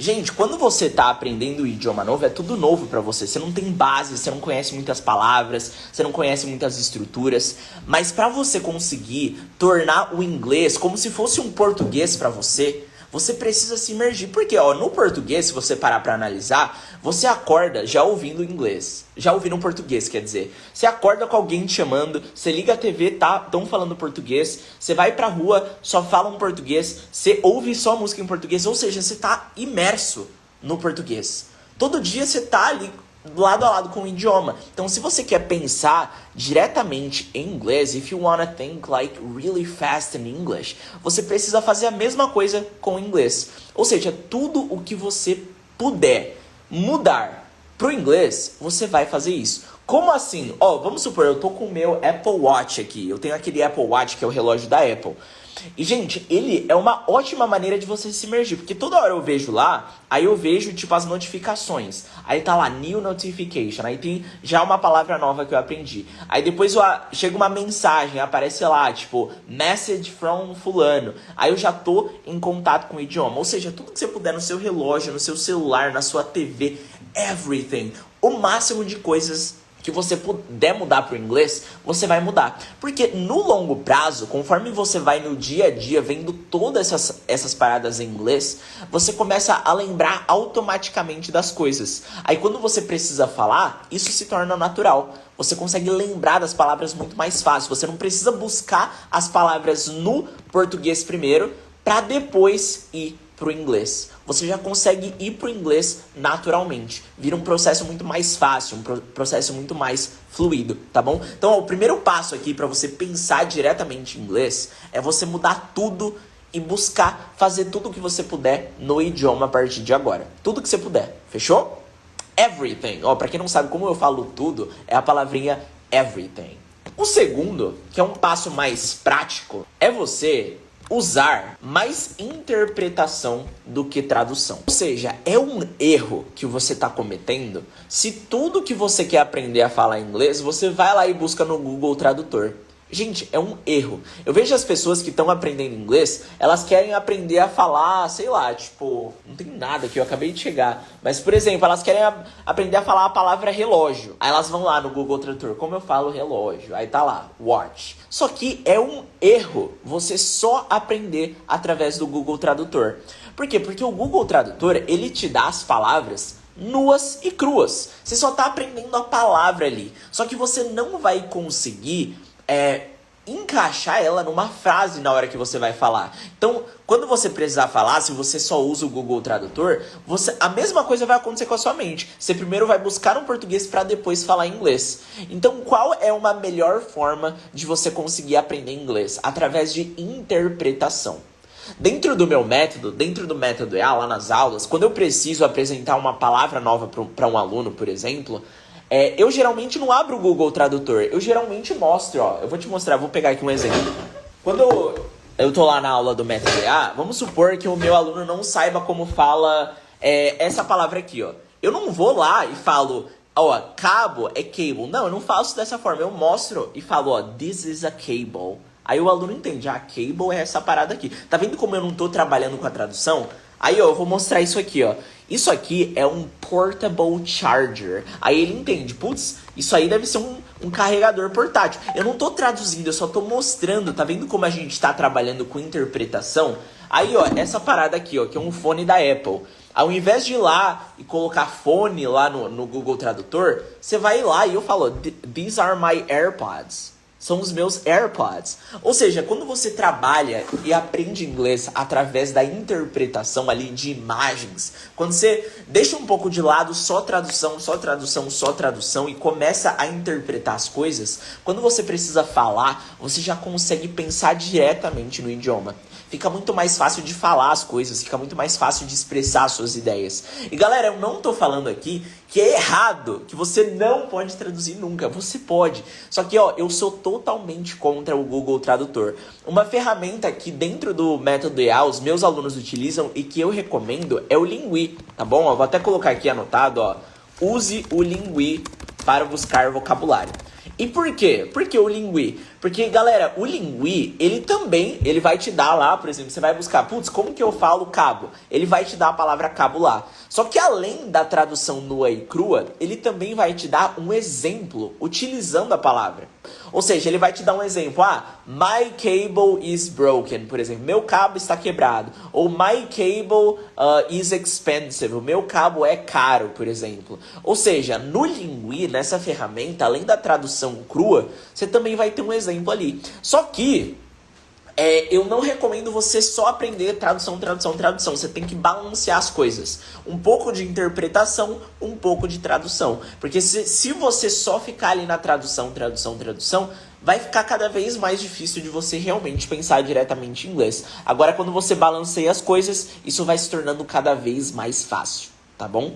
Gente, quando você tá aprendendo um idioma novo, é tudo novo pra você. Você não tem base, você não conhece muitas palavras, você não conhece muitas estruturas. Mas pra você conseguir tornar o inglês como se fosse um português pra você, você precisa se imergir. Porque, ó, no português, se você parar pra analisar, você acorda já ouvindo inglês. Já ouvindo português, quer dizer. Você acorda com alguém te chamando, você liga a TV, tão falando português. Você vai pra rua, só falam português. Você ouve só música em português. Ou seja, você tá imerso no português. Todo dia você tá ali lado a lado com o idioma. Então, se você quer pensar diretamente em inglês, if you wanna think like really fast in English, você precisa fazer a mesma coisa com o inglês. Ou seja, tudo o que você puder mudar pro inglês, você vai fazer isso. Como assim? Ó, vamos supor, eu tô com o meu Apple Watch aqui. Eu tenho aquele Apple Watch que é o relógio da Apple. E, gente, ele é uma ótima maneira de você se imergir, porque toda hora eu vejo lá, aí eu vejo, tipo, as notificações. Aí tá lá, new notification, aí tem já uma palavra nova que eu aprendi. Aí depois chega uma mensagem, aparece lá, tipo, message from fulano. Aí eu já tô em contato com o idioma. Ou seja, tudo que você puder no seu relógio, no seu celular, na sua TV, everything. O máximo de coisas que você puder mudar para o inglês, você vai mudar. Porque no longo prazo, conforme você vai no dia a dia vendo todas essas paradas em inglês, você começa a lembrar automaticamente das coisas. Aí quando você precisa falar, isso se torna natural. Você consegue lembrar das palavras muito mais fácil. Você não precisa buscar as palavras no português primeiro, para depois ir pro inglês. Você já consegue ir pro inglês naturalmente. Vira um processo muito mais fácil, um processo muito mais fluido, tá bom? Então, ó, o primeiro passo aqui para você pensar diretamente em inglês é você mudar tudo e buscar fazer tudo o que você puder no idioma a partir de agora. Tudo que você puder, fechou? Everything. Ó, para quem não sabe como eu falo tudo, é a palavrinha everything. O segundo, que é um passo mais prático, é você usar mais interpretação do que tradução. Ou seja, é um erro que você está cometendo se tudo que você quer aprender a falar inglês, você vai lá e busca no Google Tradutor. Gente, é um erro. Eu vejo as pessoas que estão aprendendo inglês, elas querem aprender a falar, sei lá, tipo, não tem nada aqui, eu acabei de chegar. Mas, por exemplo, elas querem aprender a falar a palavra relógio. Aí elas vão lá no Google Tradutor, como eu falo relógio? Aí tá lá, watch. Só que é um erro você só aprender através do Google Tradutor. Por quê? Porque o Google Tradutor, ele te dá as palavras nuas e cruas. Você só tá aprendendo a palavra ali. Só que você não vai conseguir encaixar ela numa frase na hora que você vai falar. Então, quando você precisar falar, se você só usa o Google Tradutor, a mesma coisa vai acontecer com a sua mente. Você primeiro vai buscar um português para depois falar inglês. Então, qual é uma melhor forma de você conseguir aprender inglês? Através de interpretação. Dentro do meu método, dentro do método EA, lá nas aulas, quando eu preciso apresentar uma palavra nova para um aluno, por exemplo, eu geralmente não abro o Google Tradutor, eu geralmente mostro, ó, eu vou te mostrar, vou pegar aqui um exemplo. Quando eu tô lá na aula do método EA, vamos supor que o meu aluno não saiba como fala essa palavra aqui, ó. Eu não vou lá e falo, ó, cabo é cable. Não, eu não faço dessa forma, eu mostro e falo, ó, this is a cable. Aí o aluno entende, cable é essa parada aqui. Tá vendo como eu não tô trabalhando com a tradução? Aí, ó, eu vou mostrar isso aqui, ó. Isso aqui é um portable charger. Aí ele entende, putz, isso aí deve ser um carregador portátil. Eu não tô traduzindo, eu só tô mostrando. Tá vendo como a gente tá trabalhando com interpretação? Aí, ó, essa parada aqui, ó, que é um fone da Apple. Ao invés de ir lá e colocar fone lá no Google Tradutor, você vai lá e eu falo, these are my AirPods. São os meus AirPods. Ou seja, quando você trabalha e aprende inglês através da interpretação ali de imagens, quando você deixa um pouco de lado só tradução, só tradução, só tradução e começa a interpretar as coisas, quando você precisa falar, você já consegue pensar diretamente no idioma. Fica muito mais fácil de falar as coisas, fica muito mais fácil de expressar as suas ideias. E galera, eu não tô falando aqui que é errado, que você não pode traduzir nunca. Você pode. Só que, ó, eu sou totalmente contra o Google Tradutor. Uma ferramenta que dentro do método EA os meus alunos utilizam e que eu recomendo é o Lingui, tá bom? Eu vou até colocar aqui anotado, ó. Use o Lingui para buscar vocabulário. E por quê? Por que o Lingui? Porque, galera, o Lingui, ele vai te dar lá, por exemplo, você vai buscar, putz, como que eu falo cabo? Ele vai te dar a palavra cabo lá. Só que além da tradução nua e crua, ele também vai te dar um exemplo utilizando a palavra. Ou seja, ele vai te dar um exemplo. My cable is broken, por exemplo. Meu cabo está quebrado. Ou my cable is expensive. O meu cabo é caro, por exemplo. Ou seja, no Lingui, nessa ferramenta, além da tradução crua, você também vai ter um exemplo ali. Só que eu não recomendo você só aprender tradução. Você tem que balancear as coisas. Um pouco de interpretação, um pouco de tradução. Porque se você só ficar ali na tradução, vai ficar cada vez mais difícil de você realmente pensar diretamente em inglês. Agora, quando você balanceia as coisas, isso vai se tornando cada vez mais fácil, tá bom?